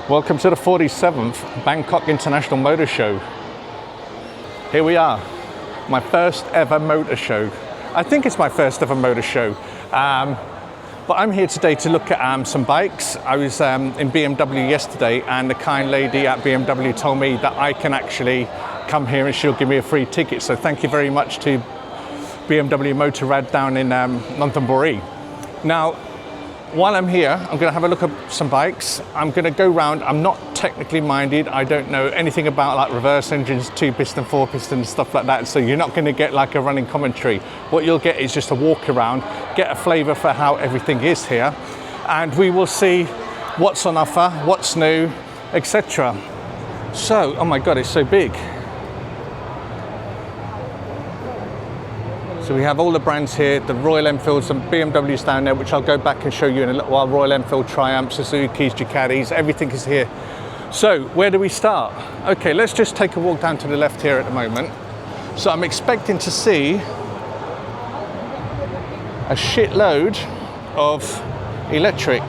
Welcome to the 47th Bangkok International Motor Show. Here we are, my first ever motor show. I think it's my first ever motor show. But I'm here today to look at some bikes. I was in BMW yesterday and the kind lady at BMW told me that I can actually come here and she'll give me a free ticket. So thank you very much to BMW Motorrad down in Nonthaburi. Now, while I'm here, I'm going to have a look at some bikes. I'm going to go round. I'm not technically minded. I don't know anything about like reverse engines, 2-piston, 4-piston, stuff like that. So you're not going to get like a running commentary. What you'll get is just a walk around, get a flavour for how everything is here. And we will see what's on offer, what's new, etc. So, oh my God, it's so big. So we have all the brands here, the Royal Enfields and BMWs down there, which I'll go back and show you in a little while. Royal Enfield, Triumphs, Suzuki's, Ducatis, everything is here. So where do we start? Okay, let's just take a walk down to the left here at the moment. So I'm expecting to see a shitload of electric.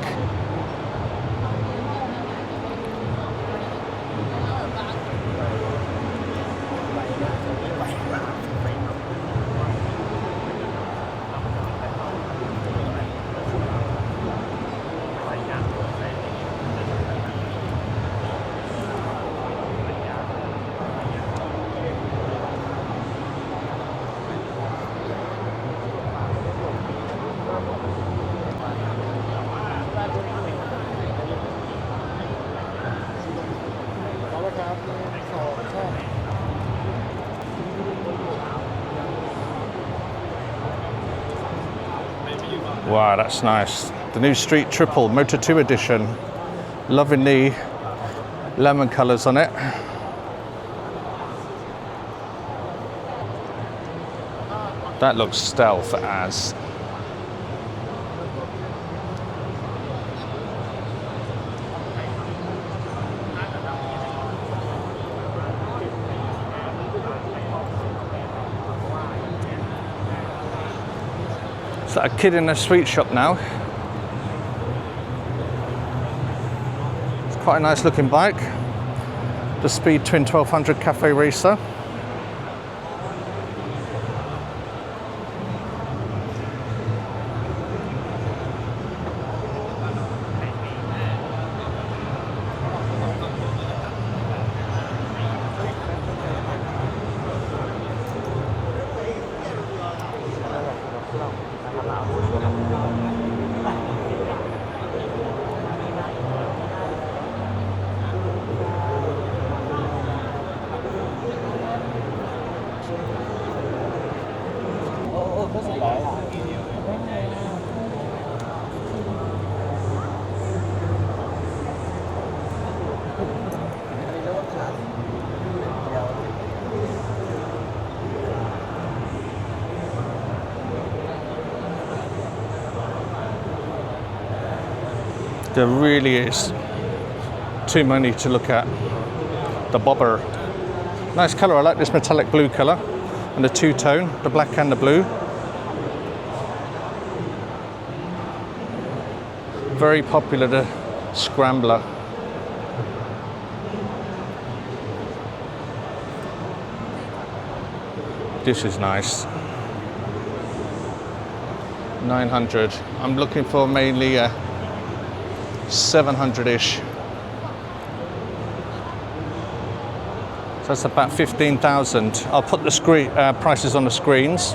Wow, that's nice. The new Street Triple Motor 2 edition. Loving the lemon colours on it. That looks stealth as. It's like a kid in a sweet shop now. It's quite a nice looking bike. The Speed Twin 1200 Cafe Racer. There really is too many to look at. The bobber. Nice colour, I like this metallic blue colour. And the two-tone, the black and the blue. Very popular, the Scrambler. This is nice. 900. I'm looking for mainly a 700-ish. So that's about 15,000. I'll put the screen prices on the screens.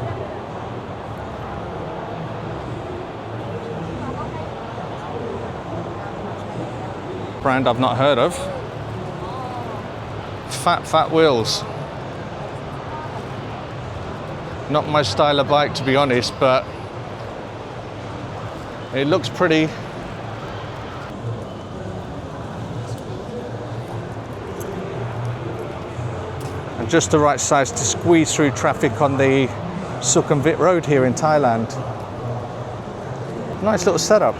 Brand I've not heard of. Fat wheels. Not my style of bike, to be honest, but it looks pretty. And just the right size to squeeze through traffic on the Sukhumvit Road here in Thailand. Nice little setup.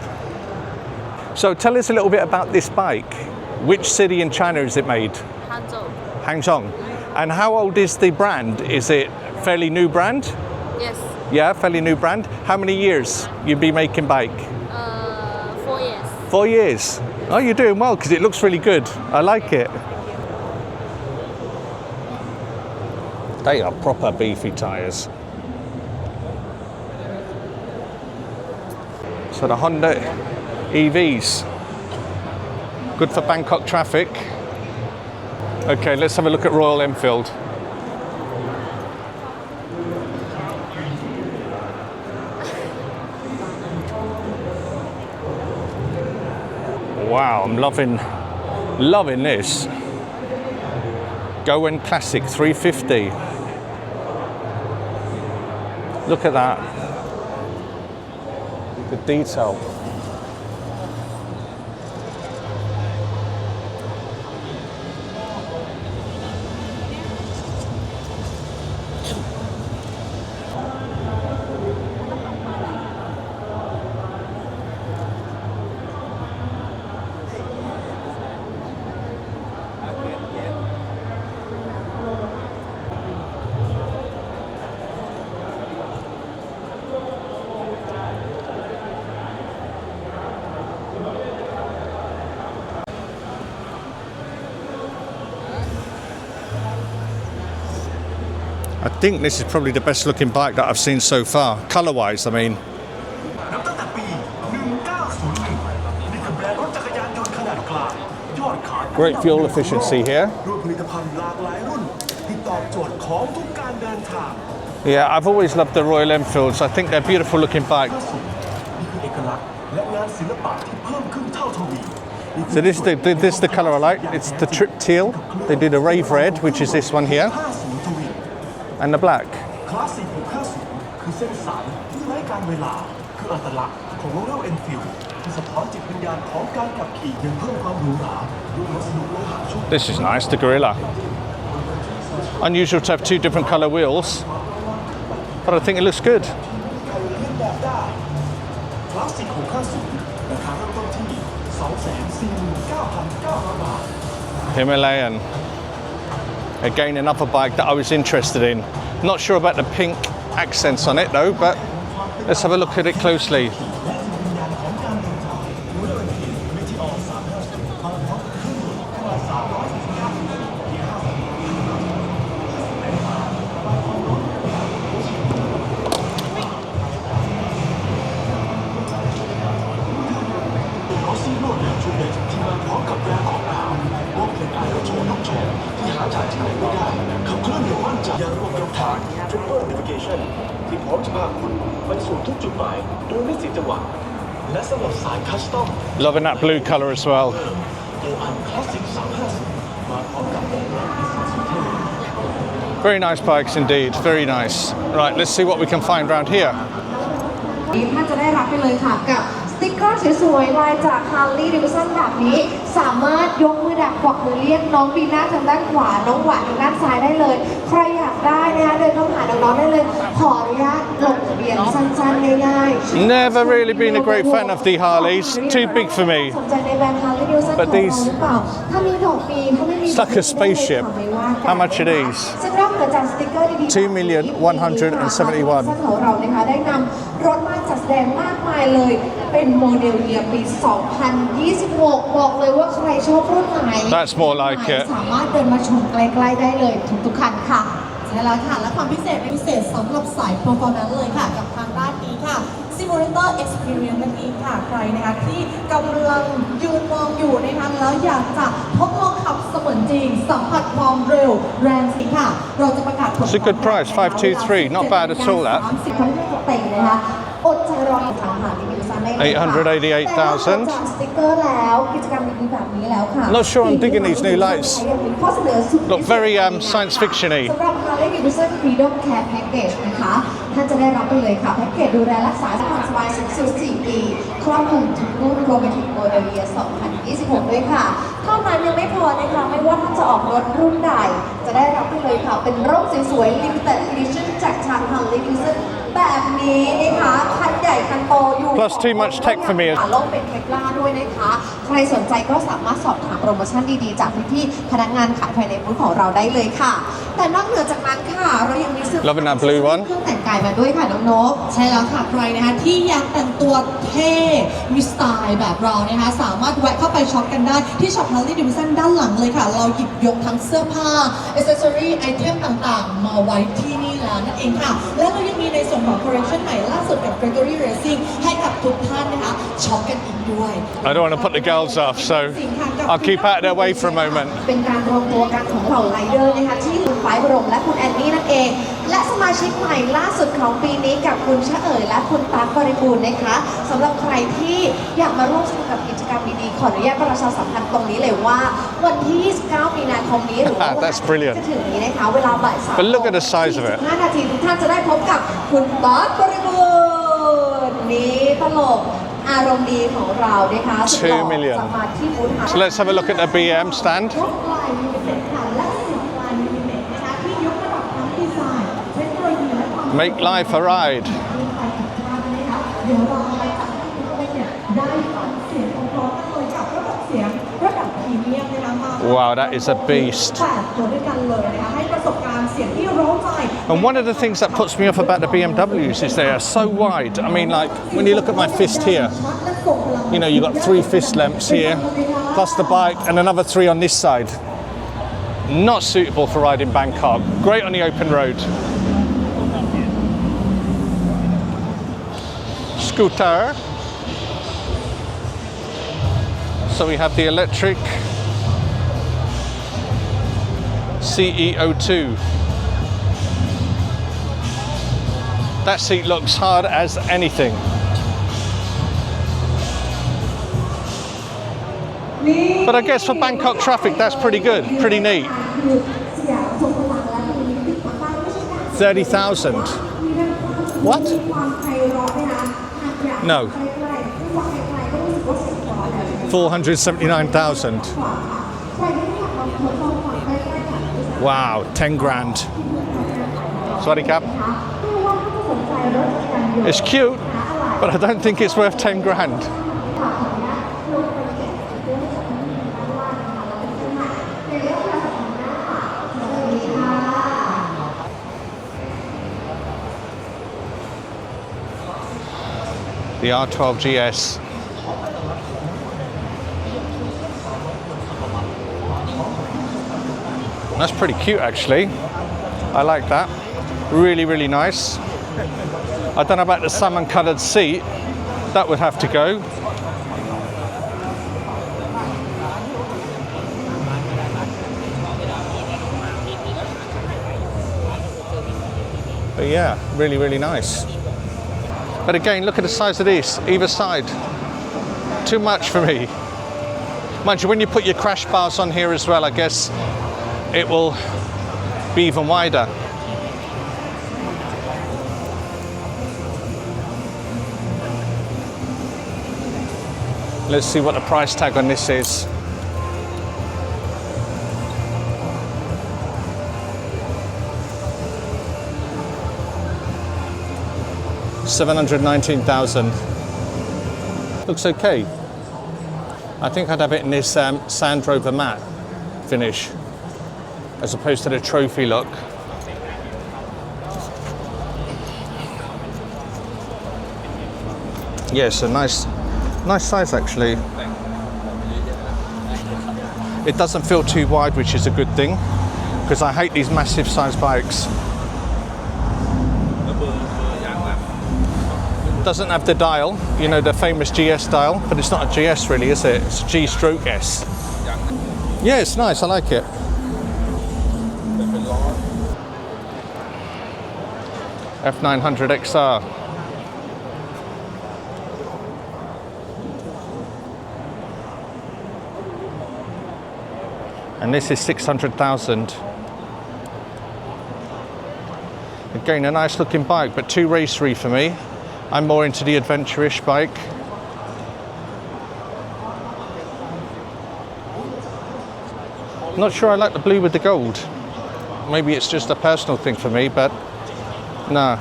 So tell us a little bit about this bike. Which city in China is it made? Hangzhou. Hangzhou. And how old is the brand? Is it fairly new brand? Yes. Yeah, fairly new brand. How many years you've been making bike? 4 years. 4 years. Oh, you're doing well because it looks really good. I like it. They are proper beefy tyres. So the Honda EVs, good for Bangkok traffic. Okay, let's have a look at Royal Enfield. Wow, I'm loving this. Goen Classic 350. Look at that. The detail. I think this is probably the best looking bike that I've seen so far, colour-wise, I mean. Great fuel efficiency here. Yeah, I've always loved the Royal Enfields. I think they're beautiful looking bikes. So this is the colour I like. It's the trip teal. They do the rave red, which is this one here. And the black. This is nice, the Gorilla. Unusual to have two different colour wheels, but I think it looks good. Himalayan. Again, another bike that I was interested in. Not sure about the pink accents on it though, but let's have a look at it closely. Loving that blue colour as well. Very nice bikes indeed, very nice. Right, let's see what we can find around here. ท่านจะได้รับไปเลยค่ะกับสติ๊กเกอร์สวยๆลายจาก Harley-Davidson แบบนี้สามารถยกมือดักกวักมือเรียกน้องปีหน้าทางด้านขวาน้องหวานทางด้านซ้ายได้เลยใครอยากได้นะคะเดินเข้าหาน้องๆได้เลยขออนุญาตลงทะเบียนสั้นๆง่ายๆ Never really been a great fan of the Harleys, too big for me. สนใจในแบรนด์ Harley-Davidson ของเราหรือเปล่าถ้ามีดอกปีถ้าไม่มี It's like a spaceship. How much are these? ซึ่งนอกเหนือจากสติ๊กเกอร์ดีๆ 2,171,000 ของเรานะคะได้นำรถมาจัดแสดงมากมายเลยเป็นโมเดลเยียร์ปี 2026 บอกเลยว่าใครชอบรุ่นไหน That's more like it. สามารถเดินมาชมใกล้ๆได้เลยทุกคันค่ะใช่แล้วค่ะและความพิเศษสำหรับสาย performance เลยค่ะกับทางด้านนี้ค่ะ Simulator Experience นั่นเองค่ะใครนะคะที่กำลังยืนมองอยู่นะคะแล้วอยากจะทดลองขับเสมือนจริงสัมผัสความเร็วแรงสิค่ะเราจะประกาศผล It's a good price, 523, not bad at all that. 30ค่อนข้างจะเต็มนะคะอดใจรอทางหารีวิวซันได้เลยค่ะ 888,000 จากสติ๊กเกอร์แล้วกิจกรรมดีๆแบบนี้แล้วค่ะ Not sure I'm digging these new lights. Look very science fiction-y. สำหรับ Harley-Davidson Freedom Care Package นะคะท่านจะได้รับไปเลยค่ะแพ็กเกจดูแลรักษาความสบายสูงสุด4 ปีครอบคลุมทุกรุ่นรวมไปถึงโมเดลเยียร์ 2026 ด้วยค่ะเท่านั้นยังไม่พอนะคะไม่ว่าท่านจะออกรถรุ่นใดจะได้รับไปเลยค่ะเป็นร่มสวยๆ Limited Edition จากทาง Harley-Davidson แบบนี้นะคะคันใหญ่คันโตอยู่ Plus too much tech for me. โลกเป็นเคปลาด้วยนะคะใครสนใจก็สามารถสอบถามโปรโมชั่นดีๆจากพี่ๆพนักงานขายภายในบูธของเราได้เลยค่ะแต่นอกเหนือจากนั้นค่ะเรายังมีเสื้อ Loving that blue one. เครื่องแต่งกายมาด้วยค่ะน้องนกใช่แล้วค่ะใครนะคะที่อยากแต่งตัวเท่มีสไตล์แบบเรานะคะสามารถแวะเข้าไปช็อปกันได้ที่ช็อป Harley-Davidson ด้านหลังเลยค่ะเราหยิบยกทั้งเสื้อผ้าอิสเซอรี่ไอเทมต่างๆมาไว้ที่นี่แล้วนั่นเองค่ะและเรายังมีในส่วนของคอลเลคชันใหม่ล่าสุดกับ Gregory Racing ให้กับทุกท่านนะคะช็อปกันอีกด้วย I don't want to put the girls off, so I'll keep out of their way for a moment. เป็นการรวมตัวกันของเหล่าไรเดอร์นะคะที่คุณไฟบรมและคุณแอนนี่นั่นเองและสมาชิกใหม่ล่าสุดของปีนี้กับคุณชะเอ๋ยและคุณตั๊กบริบูรณ์นะคะสำหรับใครที่อยากมาร่วมสนุกกับกิจกรรมดีๆขออนุญาตประชาสัมพันธ์ตรงนี้เลยว่าวันที่29มีนาคมนี้หรือว่าวันที่จะถึงนี้นะคะเวลาบ่าย 3 But look at the size of it. 5 นาทีทุกท่านจะได้พบกับคุณตั๊กบริบูรณ์นี่ตลกอารมณ์ดีของเรานะคะ 2 million. So let's have a look at the BM stand. Make life a ride. Wow, that is a beast. And one of the things that puts me off about the BMWs is they are so wide. I mean, like, when you look at my fist here, you know, you've got 3 fist lengths here, plus the bike, and another 3 on this side. Not suitable for riding Bangkok. Great on the open road. Scooter. So we have the electric CEO2. That seat looks hard as anything. But I guess for Bangkok traffic, that's pretty good, pretty neat. 30,000. What? No. 479,000. Wow, 10 grand. Sorry, Cap. It's cute, but I don't think it's worth 10 grand. The R12 GS. That's pretty cute actually. I like that. Really, really nice. I don't know about the salmon coloured seat. That would have to go. But yeah, really, really nice. But again, look at the size of this, either side. Too much for me. Mind you, when you put your crash bars on here as well, I guess it will be even wider. Let's see what the price tag on this is. $719,000. Looks okay. I think I'd have it in this Sand Rover matte finish as opposed to the trophy look. Yes, a nice size actually. It doesn't feel too wide, which is a good thing, because I hate these massive size bikes. Doesn't have the dial, you know, the famous GS dial, but it's not a GS really, is it? It's a G/S. Yeah, it's nice, I like it. F900 XR. And this is 600,000. Again, a nice looking bike, but too racery for me. I'm more into the adventure-ish bike. Not sure I like the blue with the gold. Maybe it's just a personal thing for me, but no.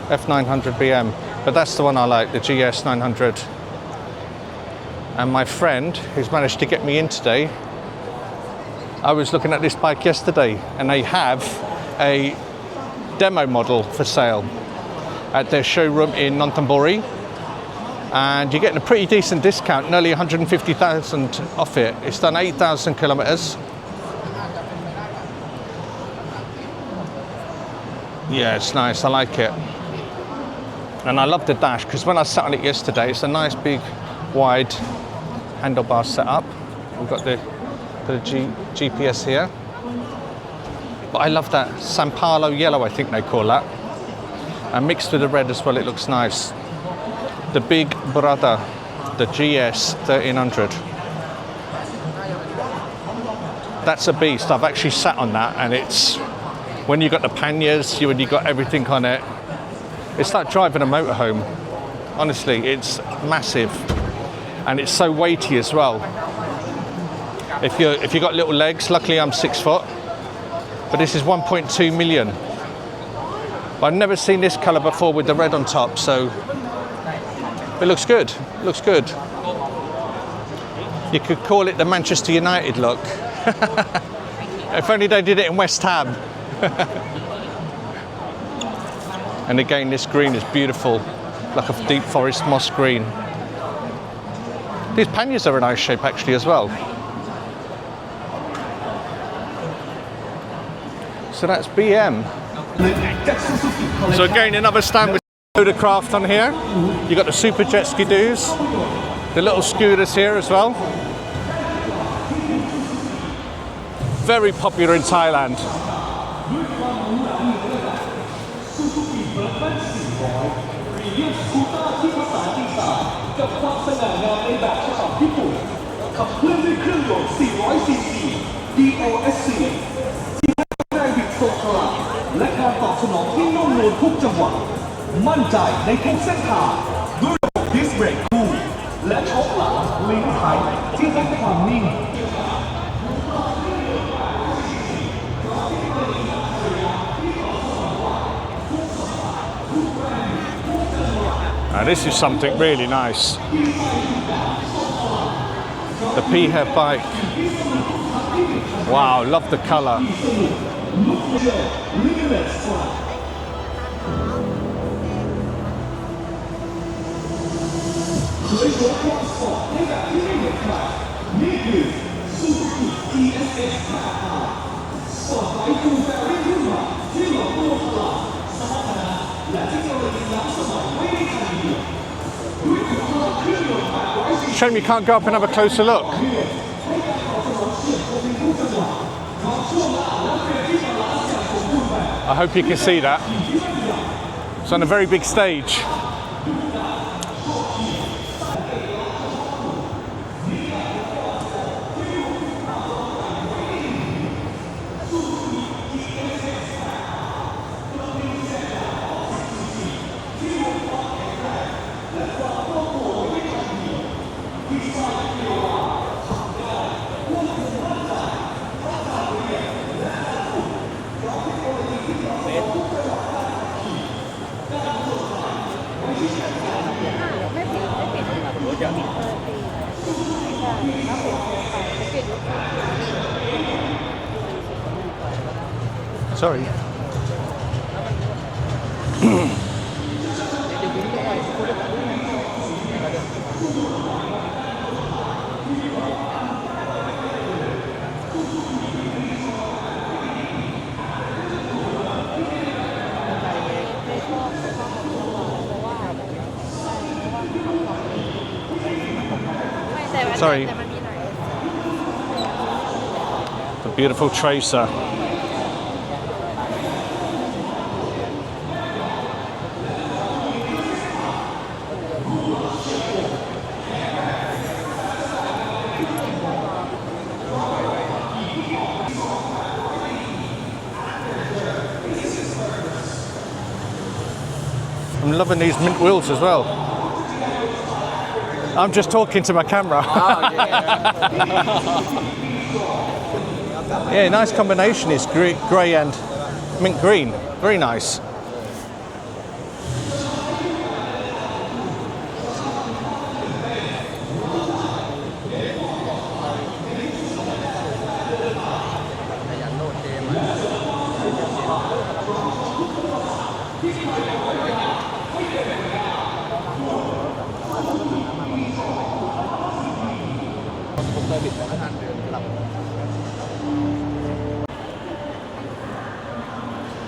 F900 BM, but that's the one I like, the GS 900. And my friend, who's managed to get me in today, I was looking at this bike yesterday, and they have a demo model for sale at their showroom in Nonthaburi, and you're getting a pretty decent discount, nearly 150,000 off it. It's done 8,000 kilometers. Yeah, it's nice, I like it. And I love the dash, because when I sat on it yesterday, it's a nice big wide handlebar setup. We've got the GPS here. But I love that Sampalo yellow, I think they call that. And mixed with the red as well, it looks nice. The big brother, the GS 1300. That's a beast. I've actually sat on that, and it's, when you've got the panniers, when you've got everything on it, it's like driving a motorhome. Honestly, it's massive. And it's so weighty as well. If you've got little legs, luckily I'm 6 foot, but this is 1.2 million. I've never seen this colour before with the red on top, so it looks good. It looks good. You could call it the Manchester United look. If only they did it in West Ham. And again, this green is beautiful, like a deep forest moss green. These panniers are a nice shape actually as well. So that's BM. So again, another stand with Motorcraft on here. You've got the super jet skidoos, the little scooters here as well. Very popular in Thailand. DOSC ได้บิดทรงพลังและการตอบสนองที่นุ่มนวลทุกจังหวะมั่นใจในทุกเส้นทางด้วยระบบดิสเบรกคู่และช็อคหลังลิงก์ไทยที่ให้ความนิ่ง Now this is something really nice. The PHEV bike. Wow, love the colour. Shame you can't go up and have a closer look. I hope you can see that. It's on a very big stage. Sorry. Sorry. The beautiful Tracer. I'm loving these mint wheels as well. I'm just talking to my camera. Oh, yeah. Yeah, nice combination is grey and mint green. Very nice.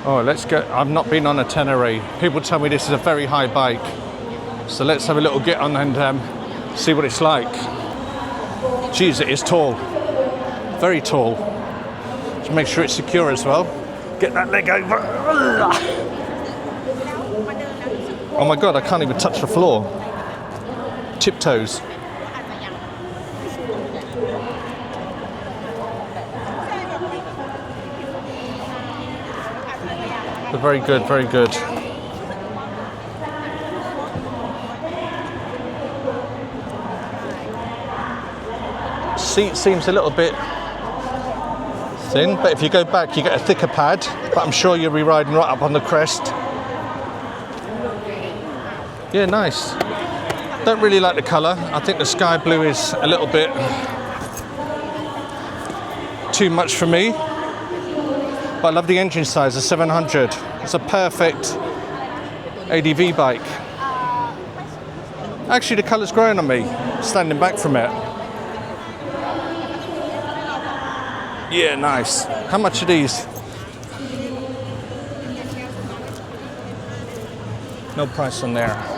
Oh, let's go. I've not been on a Tenere. People tell me this is a very high bike. So let's have a little get on and see what it's like. Jeez, it is tall. Very tall. Just make sure it's secure as well. Get that leg over. Oh my God, I can't even touch the floor. Tiptoes. But very good, very good. Seat seems a little bit thin, but if you go back you get a thicker pad, but I'm sure you'll be riding right up on the crest. Yeah, nice. Don't really like the colour. I think the sky blue is a little bit too much for me. But I love the engine size, the 700. It's a perfect ADV bike. Actually, the colour's growing on me, standing back from it. Yeah, nice. How much are these? No price on there.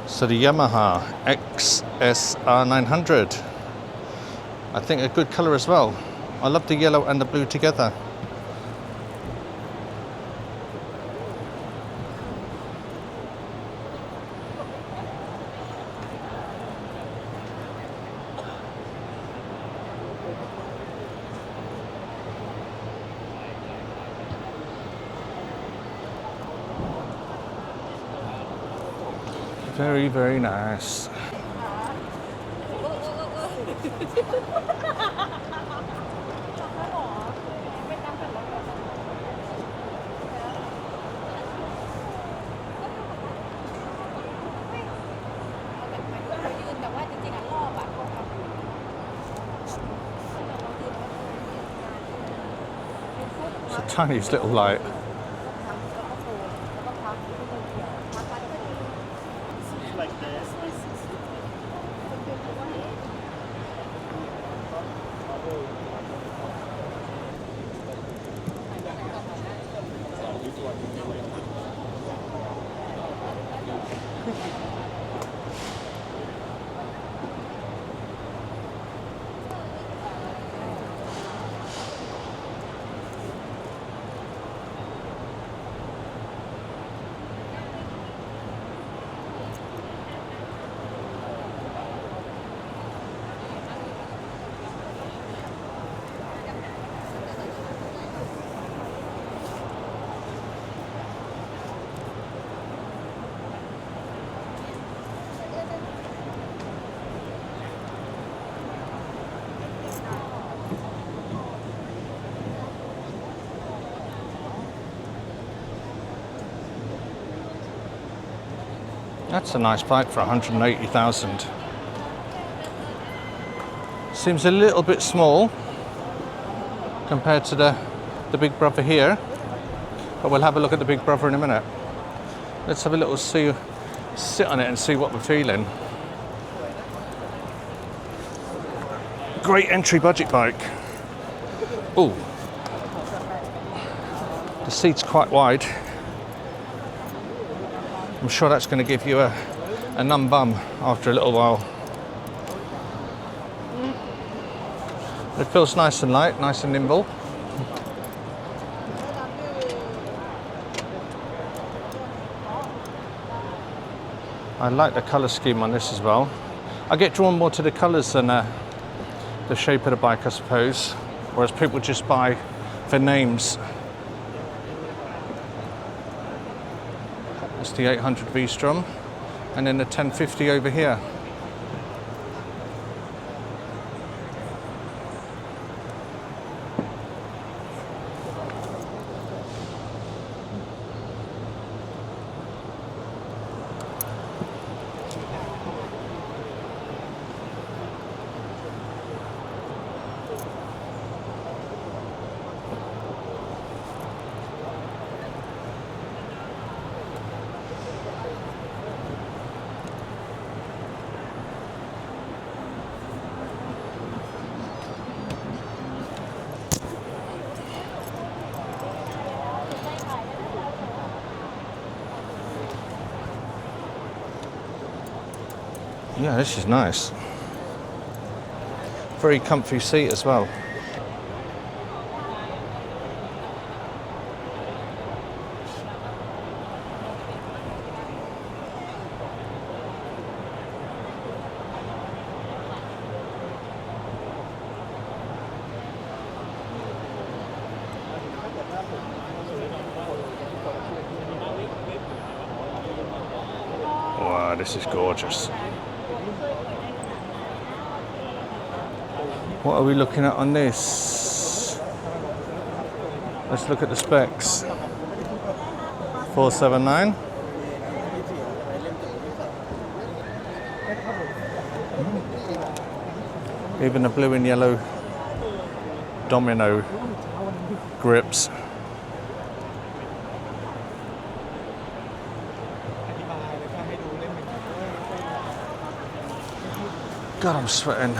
So the Yamaha XSR 900, I think a good colour as well. I love the yellow and the blue together. Very, very nice. It's the tiniest little light. That's a nice bike for 180,000. Seems a little bit small compared to the big brother here, But we'll have a look at the big brother in a minute. Let's have a little sit on it and see what we're feeling. Great entry budget bike. Oh, the seat's quite wide. I'm sure that's going to give you a numb bum after a little while. It feels nice and light, nice and nimble. I like the colour scheme on this as well. I get drawn more to the colours than the shape of the bike, I suppose, whereas people just buy for names. It's the 800 V-Strom and then the 1050 over here. Yeah, this is nice. Very comfy seat as well. Wow, this is gorgeous. What are we looking at on this? Let's look at the specs. 479. Even the blue and yellow domino grips. God, I'm sweating.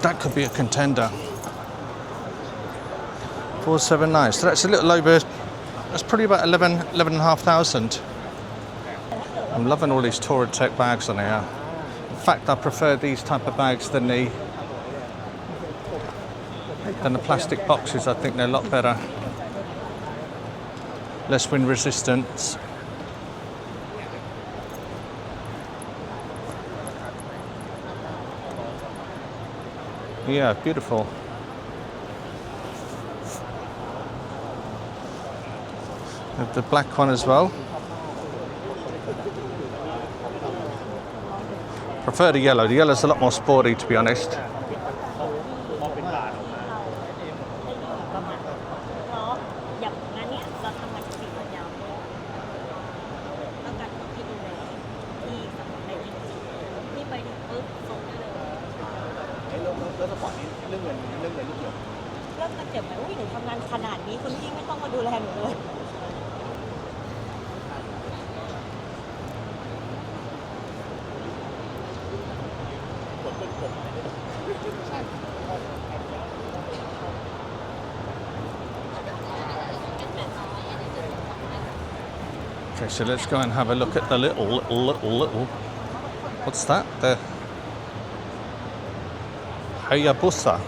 That could be a contender. 479. So that's a little over. That's probably about 11,500. I'm loving all these Tourer Tech bags on here. In fact, I prefer these type of bags than the plastic boxes. I think they're a lot better. Less wind resistance. Yeah, beautiful. The black one as well. Prefer the yellow. The yellow's a lot more sporty, to be honest. Okay, so let's go and have a look at the little. What's that? The Hayabusa.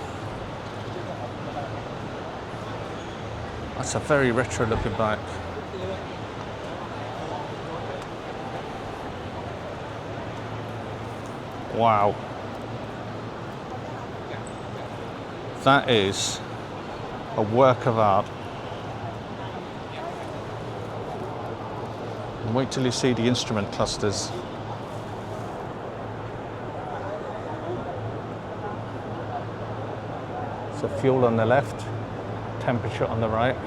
That's a very retro looking bike. Wow. That is a work of art. And wait till you see the instrument clusters. So fuel on the left, temperature on the right.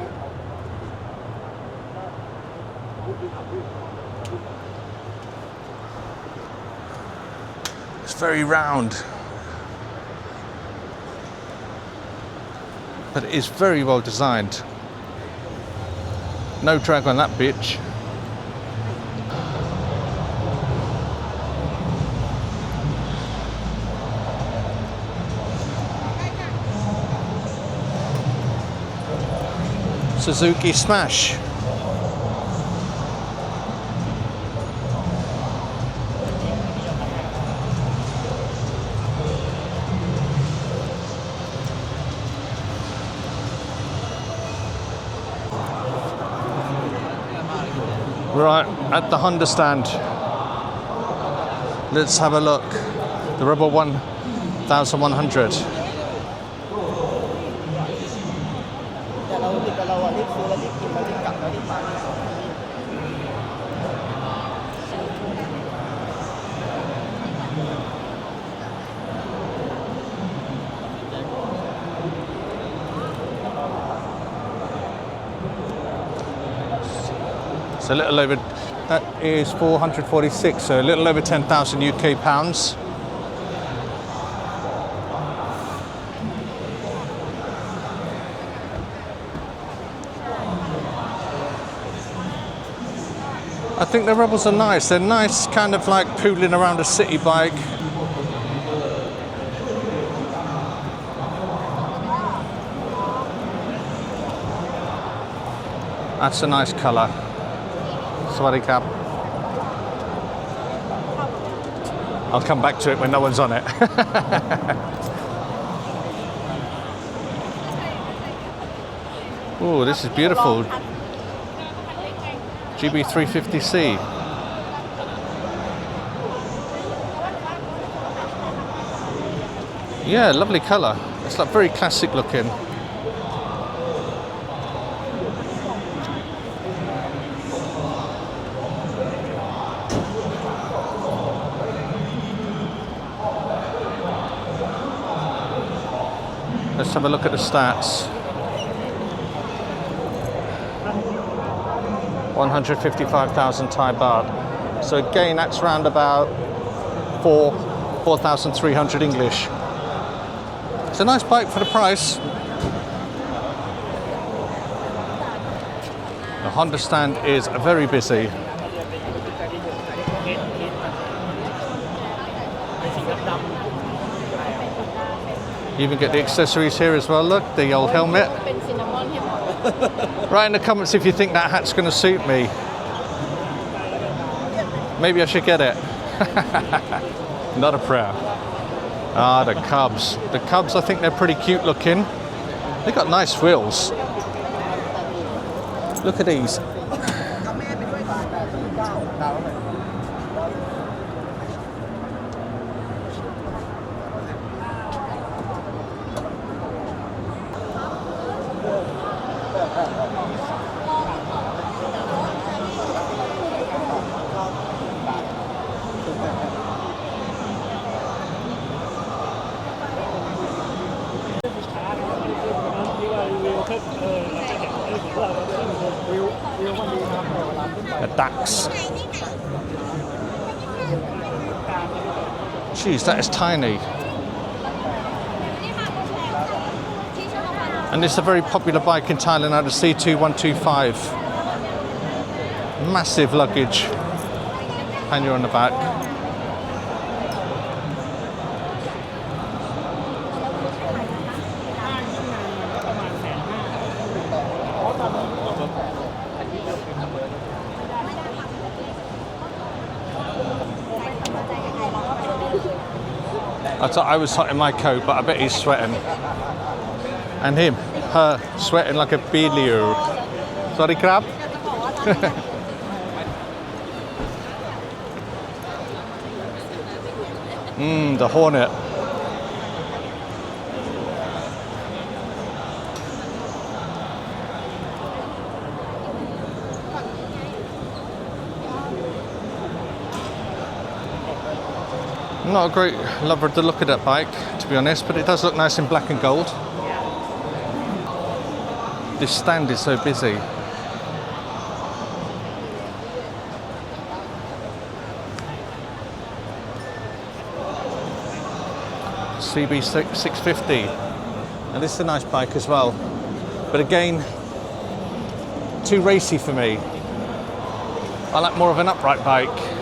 It's very round, but it is very well designed. No drag on that bitch. Suzuki Smash. Right, at the Honda stand, let's have a look. The Rebel 1100. A little over, that is 446, so a little over 10,000 UK pounds. I think the Rebels are nice. They're nice, kind of like poodling around a city bike. That's a nice colour. Swaddy cap. I'll come back to it when no one's on it. Oh, this is beautiful. GB350C. Yeah, lovely colour. It's like very classic looking. Let's have a look at the stats. 155,000 Thai baht. So again, that's round about 4,300 English. It's a nice bike for the price. The Honda stand is very busy. You even get the accessories here as well. Look, the old helmet. Write in the comments if you think that hat's going to suit me. Maybe I should get it. Not a prayer. Ah, the Cubs. The Cubs, I think they're pretty cute looking. They've got nice wheels. Look at these. The Dax. Jeez, that is tiny. And it's a very popular bike in Thailand out of C2125. Massive luggage. Pannier on the back. I thought I was hot in my coat, but I bet he's sweating. And him, her, sweating like a beelio. Sorry, crab. The Hornet. I'm not a great lover of the look of that bike, to be honest, but it does look nice in black and gold. This stand is so busy. CB650, and this is a nice bike as well, but again, too racy for me. I like more of an upright bike.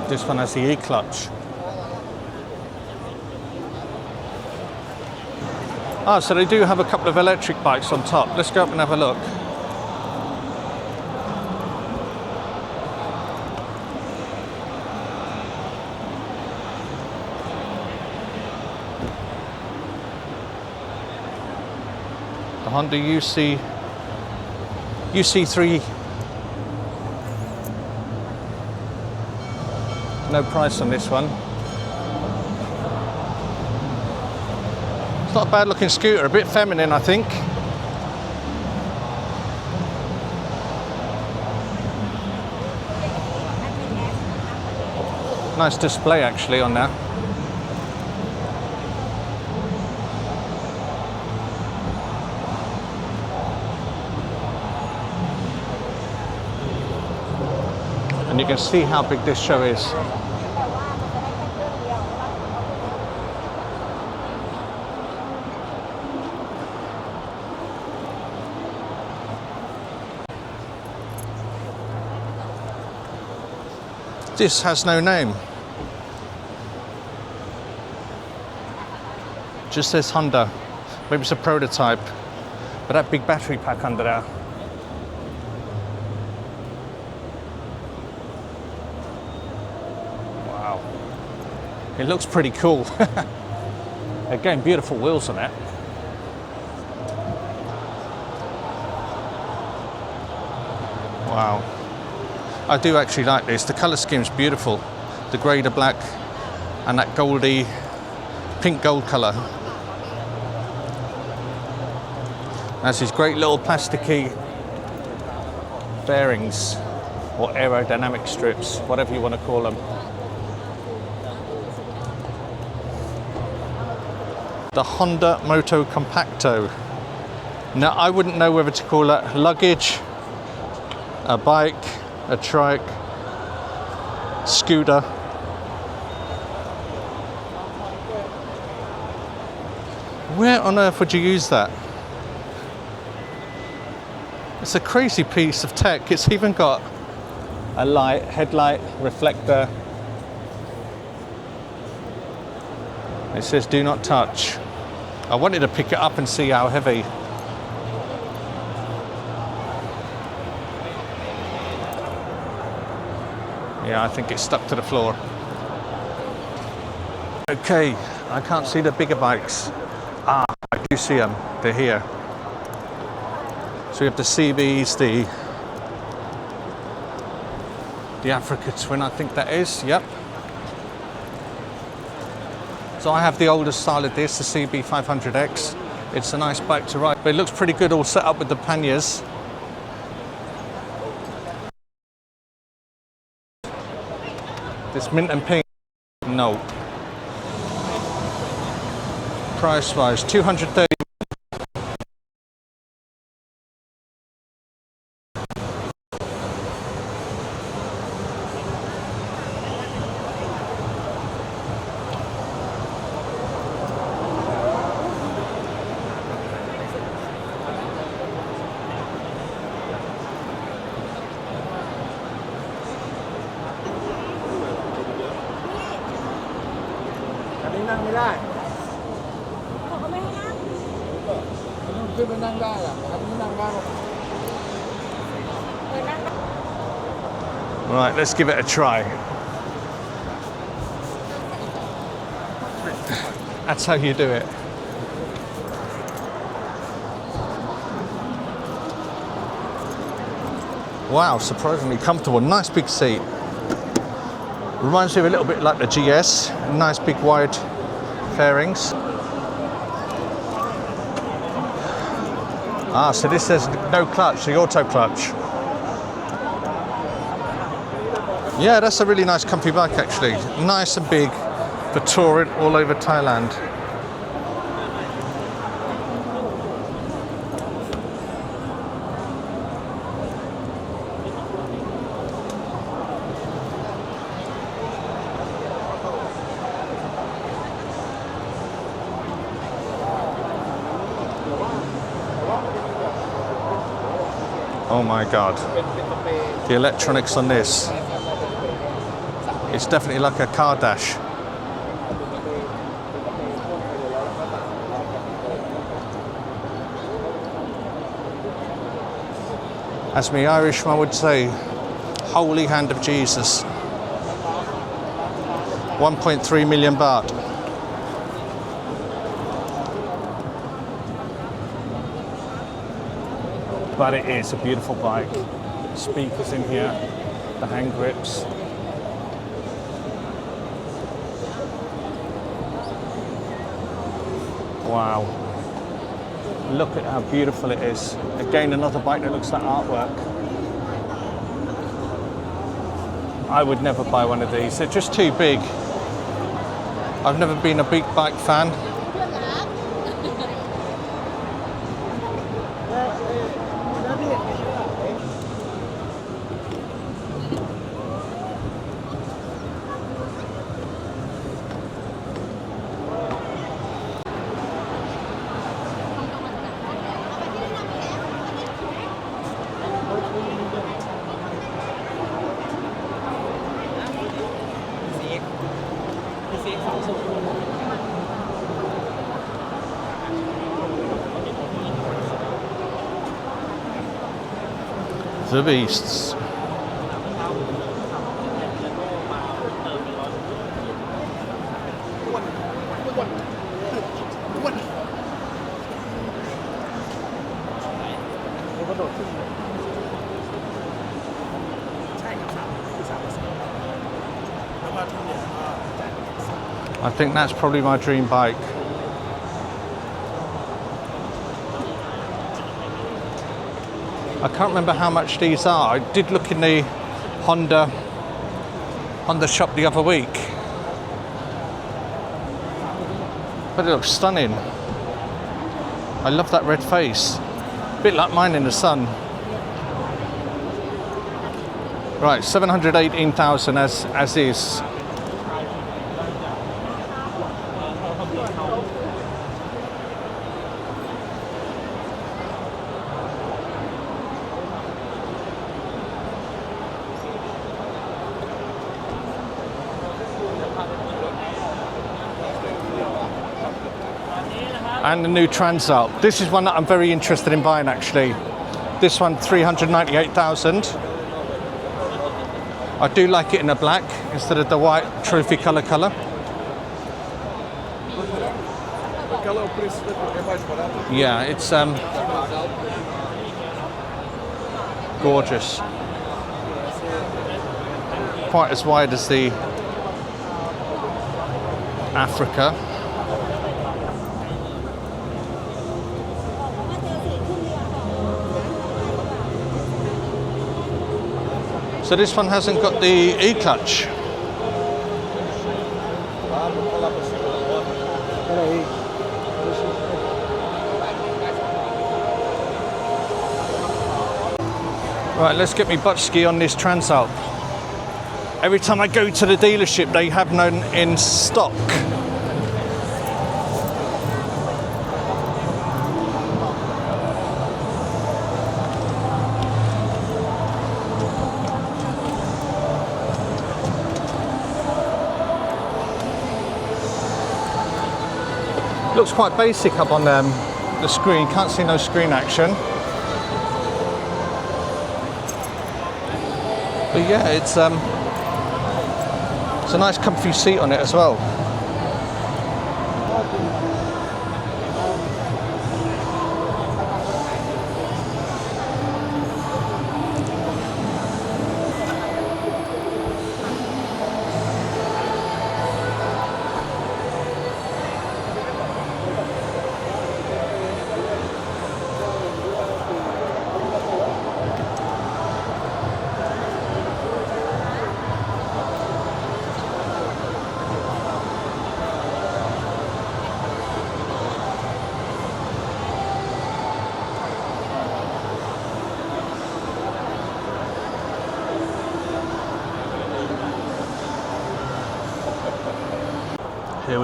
This one has the E-clutch. Ah, so they do have a couple of electric bikes on top. Let's go up and have a look. The Honda UC3. No price on this one. It's not a bad looking scooter, a bit feminine I think. Nice display actually on that. And you can see how big this show is. This has no name. Just says Honda. Maybe it's a prototype. But that big battery pack under there. Wow. It looks pretty cool. Again, beautiful wheels on it. Wow. I do actually like this. The colour scheme's beautiful. The grey, the black, and that goldy, pink gold colour. Has these great little plasticky bearings, or aerodynamic strips, whatever you want to call them. The Honda Moto Compacto. Now, I wouldn't know whether to call that luggage, a bike, a trike, scooter. Where on earth would you use that? It's a crazy piece of tech. It's even got a light, headlight, reflector. It says do not touch. I wanted to pick it up and see how heavy. Yeah, I think it's stuck to the floor. Okay, I can't see the bigger bikes. Ah, I do see them. They're here. So we have the CBs, the Africa Twin, I think that is. Yep. So I have the older style of this, the CB 500X. It's a nice bike to ride, but it looks pretty good all set up with the panniers. This mint and pink, no. Price-wise, 230. Right, let's give it a try. That's how you do it. Wow, surprisingly comfortable. Nice big seat. Reminds me of a little bit like the GS. Nice big wide fairings. Ah, so this says no clutch, the auto clutch. Yeah, that's a really nice comfy bike actually. Nice and big for touring all over Thailand. Oh my God, the electronics on this, it's definitely like a car dash. As my Irishman would say, holy hand of Jesus. 1.3 million baht. But it is a beautiful bike. Speakers in here, the hand grips. Wow. Look at how beautiful it is. Again, another bike that looks like artwork. I would never buy one of these. They're just too big. I've never been a big bike fan. The beasts. I think that's probably my dream bike. I can't remember how much these are. I did look in the Honda shop the other week. But it looks stunning. I love that red face. A bit like mine in the sun. Right, 718,000 as is. And the new Transalp. This is one that I'm very interested in buying actually. This one, 398,000. I do like it in a black instead of the white trophy colour. Yeah, it's gorgeous. Quite as wide as the Africa. So this one hasn't got the E-clutch. Right, let's get me butt ski on this Transalp. Every time I go to the dealership, they have none in stock. Looks quite basic up on the screen, can't see no screen action. But yeah, it's a nice comfy seat on it as well.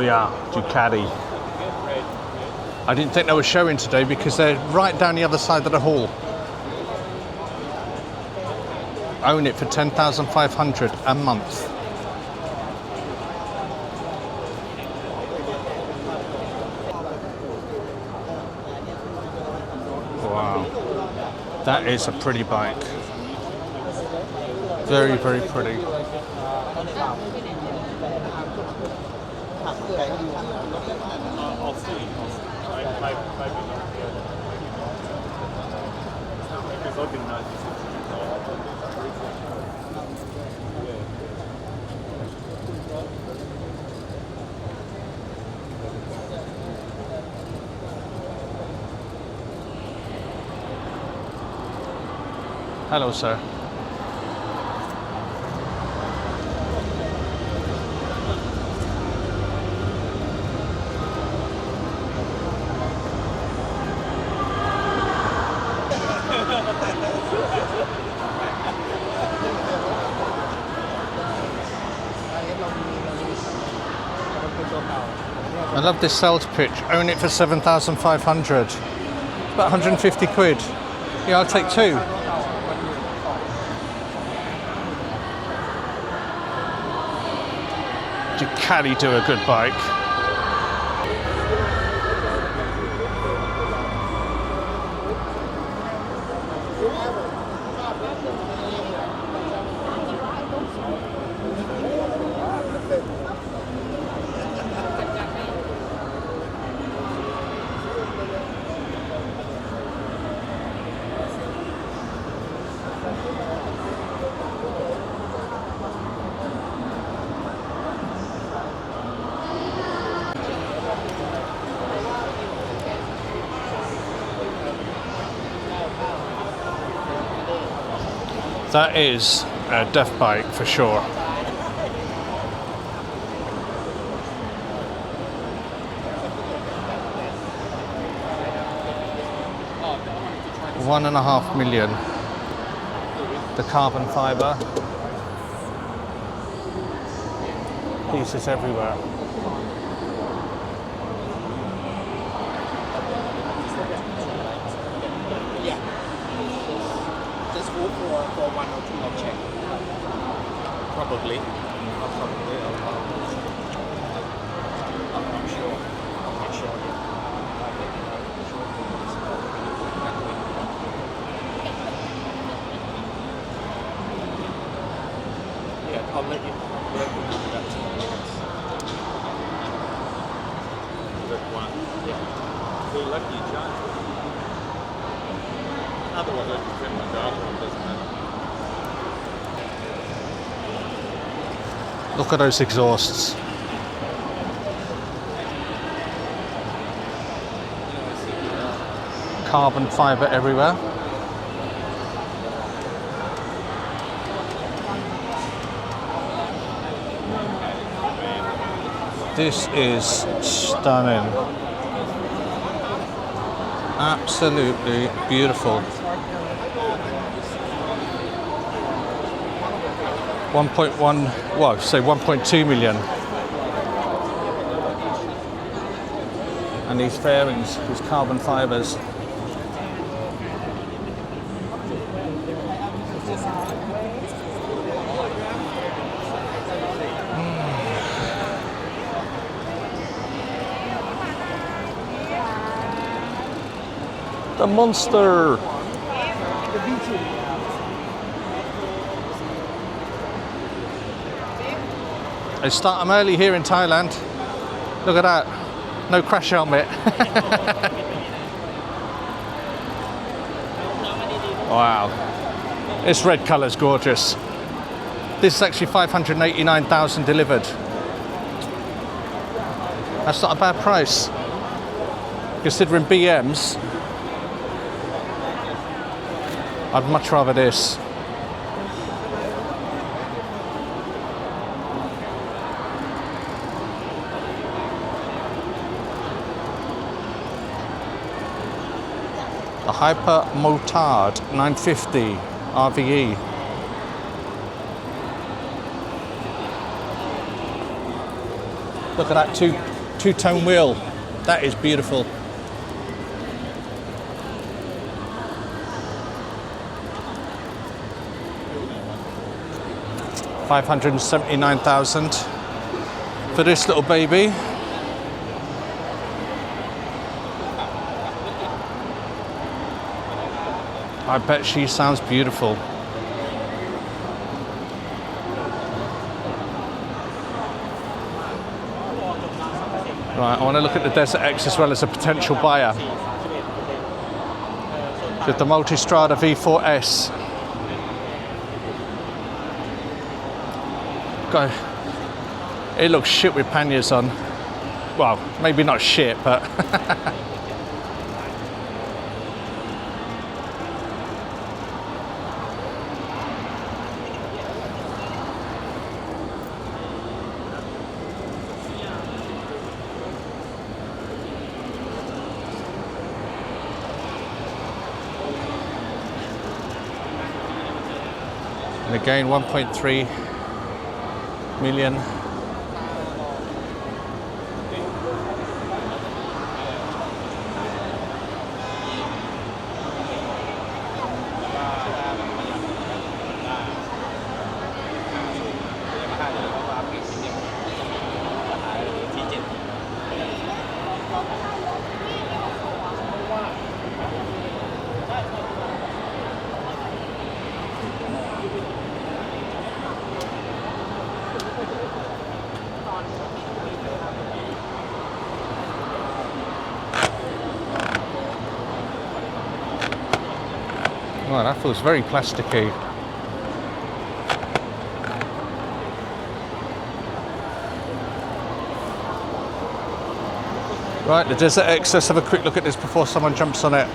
we are, Ducati. I didn't think they were showing today because they're right down the other side of the hall. Own it for 10,500 a month. Wow, that is a pretty bike. Very, very pretty. Hello, sir. I love this sales pitch. Own it for 7,500. About 150 quid. Yeah, I'll take two. Ducati do a good bike. That is a death bike for sure. $1.5 million. The carbon fiber. Pieces everywhere. For one or two of check. Probably. I'm not sure. I'm not sure yet. Yeah, I'll let you do that. Good one. Yeah. We're lucky, John. Otherwise, I could send my daughter, it doesn't matter. Look at those exhausts. Carbon fiber everywhere. This is stunning. Absolutely beautiful. 1.1, well, say 1.2 million. And these fairings, these carbon fibers. The monster. They start them early here in Thailand. Look at that. No crash helmet. Wow. This red colour's gorgeous. This is actually 589,000 delivered. That's not a bad price. Considering BMs, I'd much rather this. The Hyper Motard 950 RVE. Look at that, Two-tone wheel. That is beautiful. $579,000 for this little baby. I bet she sounds beautiful. Right, I want to look at the Desert X as well as a potential buyer. With the Multistrada V4S. God, it looks shit with panniers on. Well, maybe not shit, but and again 1.3 million. Oh, that feels very plasticky. Right, the Desert X, let's have a quick look at this before someone jumps on it.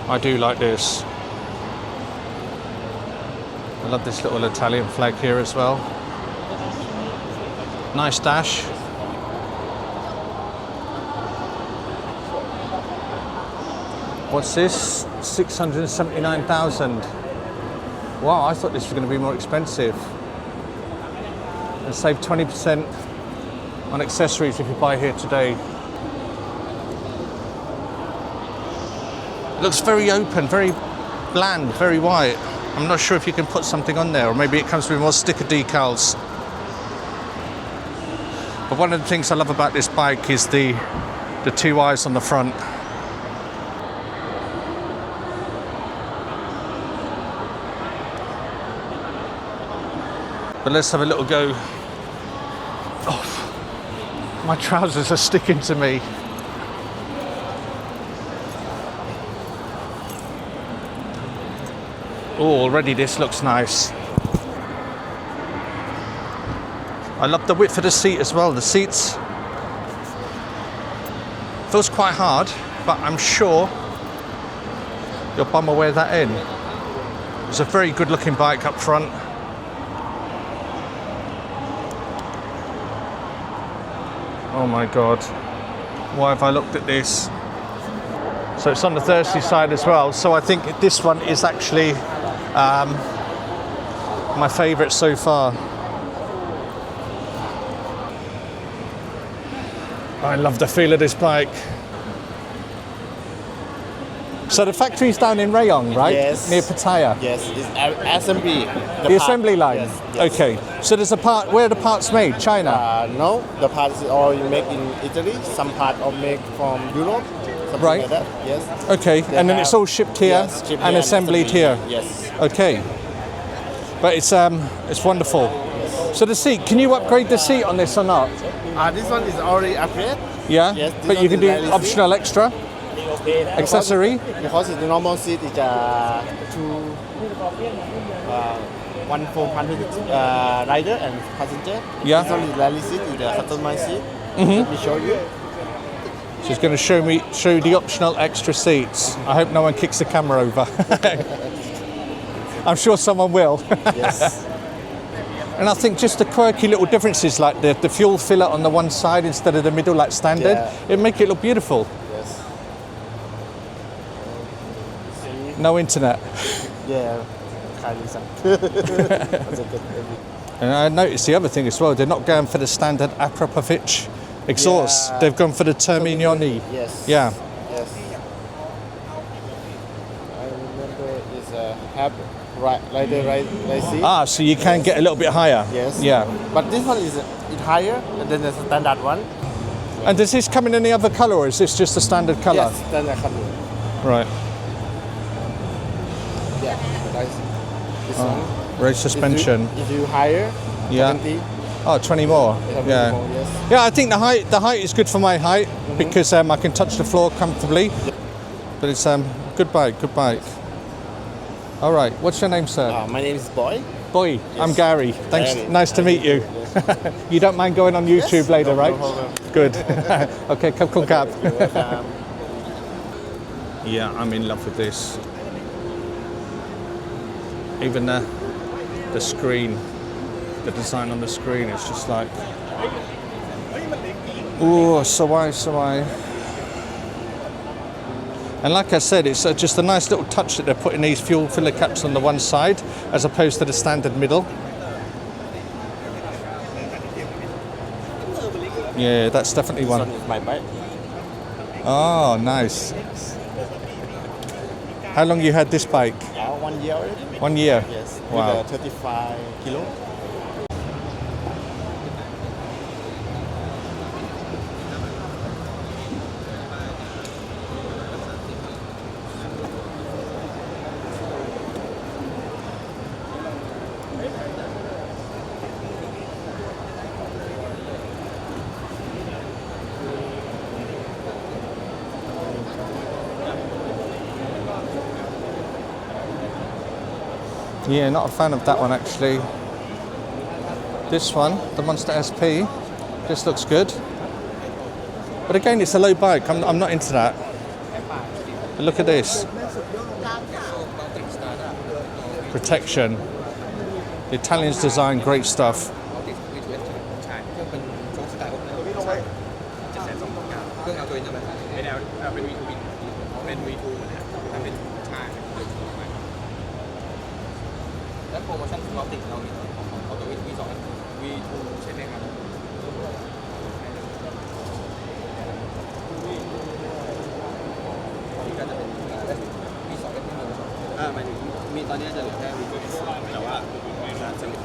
I do like this. I love this little Italian flag here as well. Nice dash. What's this? 679,000. Wow, I thought this was going to be more expensive. And save 20% on accessories if you buy here today. Looks very open, very bland, very white. I'm not sure if you can put something on there, or maybe it comes with more sticker decals. But one of the things I love about this bike is the two eyes on the front. But let's have a little go. Oh, my trousers are sticking to me. Oh, already this looks nice. I love the width of the seat as well. The seats feels quite hard, but I'm sure your bum will wear that in. It's a very good looking bike up front. Oh my God, why have I looked at this? So it's on the thirsty side as well. So I think this one is actually my favourite so far. I love the feel of this bike. So the factory's down in Rayong, right? Yes. Near Pattaya? Yes, it's assembly. The assembly line? Yes, yes. Okay. So there's a part, where are the parts made? China? No, the parts is all made in Italy. Some part are made from Europe. Something Right. like that. Yes. Okay. They And then have- it's all shipped here yes, shipped and here assembled here? Yes. Okay. But it's wonderful. So the seat, can you upgrade the seat on this or not? This one is already upgraded. Yeah? Yes, this But you one can is do rally seat. optional extra? Accessory? Because the normal seat is one for rider and passenger. Yeah. This one is rally seat, is the customized seat. Let me show you. She's going to show you the optional extra seats. I hope no one kicks the camera over. I'm sure someone will. Yes. And I think just the quirky little differences, like the fuel filler on the one side instead of the middle, like standard, Yeah. it make it look beautiful. Yes. No internet. Yeah, Harley-Davidson. That's a good movie. And I noticed the other thing as well, they're not going for the standard Akrapovic exhaust. Yeah. They've gone for the Terminioni. Yes. Yeah. Yes. I remember it's a have rider racing. Ah, so you can get a little bit higher. Yes. Yeah. But this one is it higher than the standard one. And does this come in any other colour or is this just the standard colour? Yes, standard color. Right. Yeah. Nice. This one. Race suspension. If you higher. Yeah. 70. Oh, 20 more. 70 Yeah. more, yes. Yeah, I think the height is good for my height because I can touch the floor comfortably. But it's good bike, good bike. All right, what's your name, sir? My name is Boy. Boy, I'm Gary. Thanks, Gary. nice to meet you. You don't mind going on YouTube later, No right? problem. Good. Okay, come cap. You're welcome. Yeah, I'm in love with this. Even the screen, the design on the screen is just like, ooh, so why. And like I said, it's just a nice little touch that they're putting these fuel filler caps on the one side as opposed to the standard middle. Yeah, that's definitely This one. one is my bike. Oh, nice. How long you had this bike? 1 year already. 1 year? Yes. Wow. With 35 kilo. Yeah, not a fan of that one actually. This one, the Monster SP, just looks good. But again, it's a low bike. I'm not into that. But look at this. Protection. The Italians design great stuff. เครื่องเอาตัวเองจะเป็นเป็น V2 เป็น V2 นะถ้าเป็นใช่เป็นแล้วโปรโมชั่นสล็อตติดเรามีของตัว V2 ใช่ไหมครับนี่ก็จะเป็น V2 เป็นหมายถึงมีตอนนี้จะเหลือแค่ V2 แต่ว่าจะมี